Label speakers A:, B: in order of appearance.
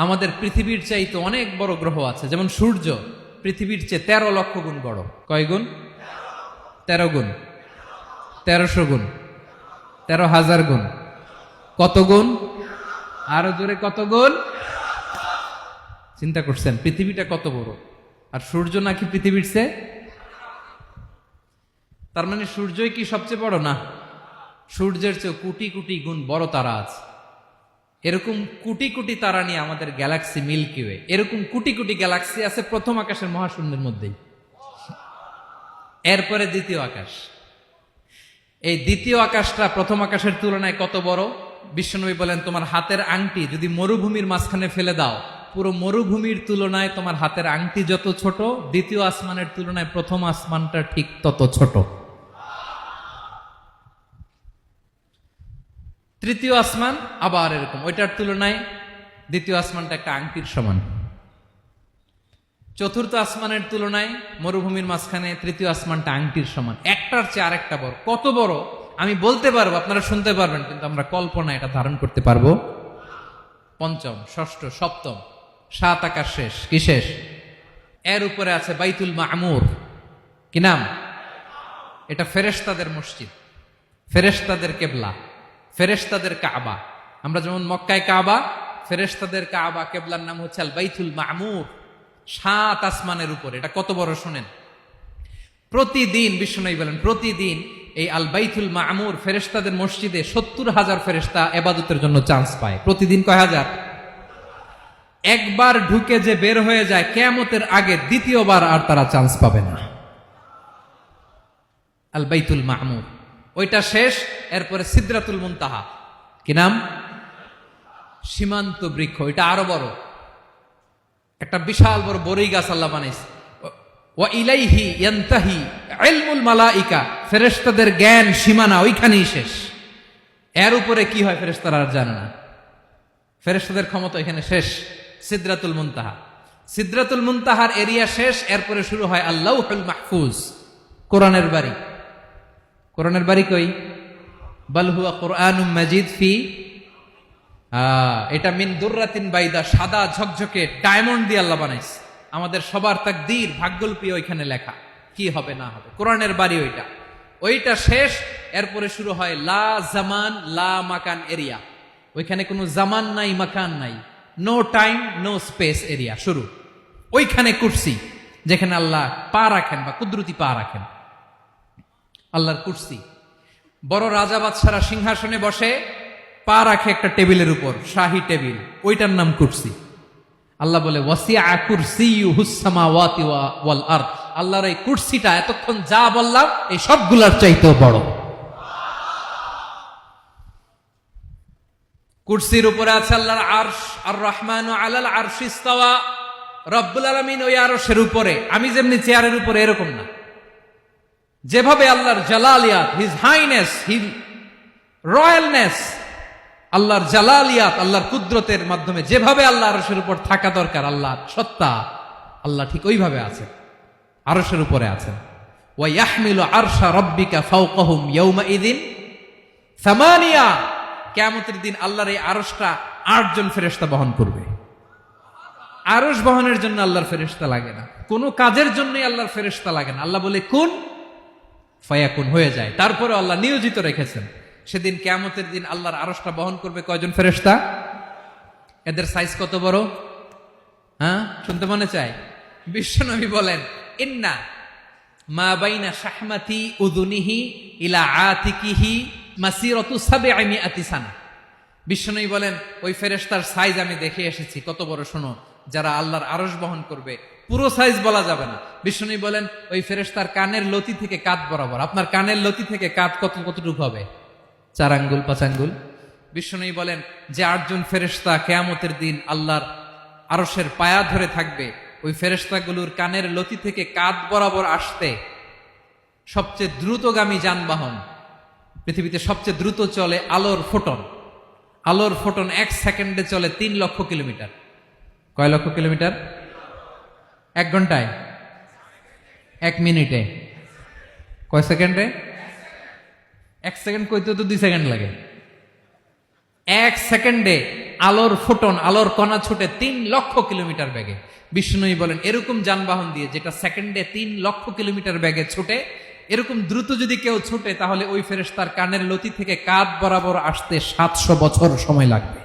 A: আমাদের পৃথিবীর চাইতে অনেক বড় গ্রহ আছে, যেমন সূর্য পৃথিবীর চেয়ে 13 লক্ষ গুণ বড়। কয় গুণ? 13 গুণ, 1300 গুণ, 13,000 গুণ। কত গুণ? আরো জোরে কত গুণ? চিন্তা করছেন পৃথিবীটা কত বড়, আর সূর্য নাকি পৃথিবীর চেয়ে? তার মানে সূর্যই কি সবচেয়ে বড়? না, সূর্যের চেয়ে কোটি কোটি গুণ বড় তারা আছে। এরকম কোটি কোটি তারা নিয়ে আমাদের গ্যালাক্সি মিল্কি ওয়ে। এরকম কোটি কোটি গ্যালাক্সি আছে প্রথম আকাশের মহাশূন্যের মধ্যেই। এরপরে দ্বিতীয় আকাশ। এই দ্বিতীয় আকাশটা প্রথম আকাশের তুলনায় কত বড়? বিশ্বনবী বলেন, তোমার হাতের আংটি যদি মরুভূমির মাঝখানে ফেলে দাও, পুরো মরুভূমির তুলনায় তোমার হাতের আংটি যত ছোট, দ্বিতীয় আসমানের তুলনায় প্রথম আসমানটা ঠিক তত ছোট। তৃতীয় আসমান আবার এরকম, ওইটার তুলনায় দ্বিতীয় আসমানটা একটা আংটির সমান। চতুর্থ আসমানের তুলনায় মরুভূমির মাঝখানে তৃতীয় আসমানটা আংটির সমান। একটার চেয়ে আরেকটা বড়। কত বড় আমি বলতে পারবো, আপনারা শুনতে পারবেন, কিন্তু আমরা কল্পনা এটা ধারণ করতে পারবো? পঞ্চম, ষষ্ঠ, সপ্তম, 7 আকাশ শেষ। কি শেষ? এর উপরে আছে বাইতুল মামুর। কি নাম? এটা ফেরেশতাদের মসজিদ, ফেরেশতাদের কেবলা, ফেরেশতাদের কাবা। আমরা যেমন মক্কায় কাবা, ফেরেশতাদের কাবা কেবলার নাম হচ্ছে আল বাইতুল মামুর। 7 আসমানের উপরে। এটা কত বড় শোনেন। প্রতিদিন বিশ্বনবী বলেন, প্রতিদিন এই আল বাইতুল মামুর ফেরেশতাদের মসজিদে 70,000 ফেরেশতা ইবাদতের জন্য চান্স পায়। প্রতিদিন কয় হাজার? একবার ঢুকে যে বের হয়ে যায় কিয়ামতের আগে, দ্বিতীয়বার আর তারা চান্স পাবে না। আল বাইতুল মামুর ওইটা শেষ। এরপরে সিদরাতুল মুনতাহা। কি নাম? সীমান্ত বৃক্ষ। এটা আরো বড়, একটা বিশাল বড় বড়ই গাছ আল্লাহ বানাইছে। ওয়া ইলাইহি ইয়ানতাহি ইলমুল মালাইকা, ফেরেশতাদের জ্ঞান সীমানা ওইখানেই শেষ। এর উপরে কি হয় ফেরেশতারা আর জানে না। ফেরেশতাদের ক্ষমতা এখানে শেষ। সিদরাতুল মুনতাহা, সিদরাতুল মুনতাহার এরিয়া শেষ। এরপরে শুরু হয় আল্লাহুল মাহফুজ, কোরআনের বাড়ি। কোরআনের বাড়ি কই? বাল হুয়া কুরআনুম মাজিদ ফি, এটা মিন দুররাতিন বাইদা, সাদা ঝকঝকে ডায়মন্ড দিয়ে আল্লাহ বানাইছে। আমাদের সবার তাকদীর, ভাগ্যলিপি ওইখানে লেখা, কি হবে না হবে। কোরআনের বাড়ি ওইটা। ওইটা শেষ। এরপরে শুরু হয় লা জামান লা মাকান এরিয়া। ওইখানে কোনো জামান নাই, মাকান নাই, no time no space area শুরু। ওইখানে কুরসি, যেখানে আল্লাহ পা রাখেন বা কুদরতি পা রাখেন, আল্লাহর কুরসি। বড় রাজা বাদশারা সিংহাসনে বসে, পা রাখে একটা টেবিলের উপর, শাহী টেবিল, ওইটার নাম কুরসি। আল্লাহ বলে ওয়াসিআ কুরসিয়ুহুস সামাওয়াতি ওয়াল আরদ। আল্লাহর এই কুরসিটা এতক্ষণ যা বললাম এই সবগুলার চাইতেও বড়। কুরসির উপরে আছে আল্লাহর আরশ। আর রহমানু আলাল আরশি ইস্তাওয়া। রব্বুল আলামিন ওই আরশের উপরে। আমি যেমনি চেয়ারের উপরে এরকম না। যেভাবে আল্লাহর জালালিয়াত, হিজ হাইনেস, হিজ রয়্যালনেস, আল্লাহর জালালিয়াত, আল্লাহর কুদরতের মাধ্যমে যেভাবে আল্লাহ আরশের উপর থাকা দরকার, আল্লাহর সত্তা, আল্লাহ ঠিক ওইভাবে আছে, আরশের উপরে আছেন। ওয়া ইয়াহমিলু আরশা রাব্বিকা ফাওকাহুম ইয়াওমাইযিন সামানিয়া। কিয়ামতের দিন আল্লাহর এই আরশটা 8 জন ফেরেশতা বহন করবে। আরশ বহনের জন্য আল্লাহর ফেরেশতা লাগে না, কোনো কাজের জন্যই আল্লাহর ফেরেশতা লাগে না। আল্লাহ বলে কুন ফায়াকুন, হয়ে যায়। তারপরে আল্লাহ নিয়োজিত রেখেছেন। সেদিন কিয়ামতের দিন আল্লাহর আরশটা বহন করবে কয়জন ফেরেশতা? এদের সাইজ কত বড়? হ্যাঁ, শুনতে মনে চায়? বিশ্বনবী বলেন, ইন্না মা বাইনা শাহমাতি উযুনিহি ইলা আতিকিহি মাসিরাতু 700 সানা। বিশ্বনবী বলেন, ওই ফেরেশতার সাইজ আমি দেখে এসেছি। কত বড় শোনো, যারা আল্লাহর আরশ বহন করবে। পুরো সাইজ বলা যাবে না। বিশ্বনবী বলেন, ওই ফেরেশতার কানের লতি থেকে কাঁধ বরাবর। আপনার কানের লতি থেকে কাঁধ কতটুকু হবে? 4 আঙ্গুল 5 আঙ্গুল। বিশ্বনবী বলেন, যে 8 জন ফেরেশতা কিয়ামতের দিন আল্লাহর আরশের পায়া ধরে থাকবে, ওই ফেরেশতাগুলোর কানের লতি থেকে কাঁধ বরাবর আসতে সবচেয়ে দ্রুতগামী যানবাহন, পৃথিবীতে সবচেয়ে দ্রুত চলে আলোর ফোটন। আলোর ফোটন 1 সেকেন্ডে চলে 3 লক্ষ কিলোমিটার। কয় লক্ষ কিলোমিটার? 1 ঘন্টায়? 1 মিনিটে? কয় সেকেন্ডে? 1 সেকেন্ড কইতে তো 2 সেকেন্ড লাগে। এক সেকেন্ডে আলোর ফোটন, আলোর কণা ছুটে 3 লক্ষ কিলোমিটার বেগে। বিষ্ণুই বলেন এরকম যানবাহন দিয়ে যেটা সেকেন্ডে 3 লক্ষ কিলোমিটার বেগে ছুটে, এরকম দ্রুত যদি কেউ ছুটে তাহলে ওই ফেরেশতার কানের লতি থেকে কাঁধ বরাবর আসতে 700 বছর সময় লাগবে।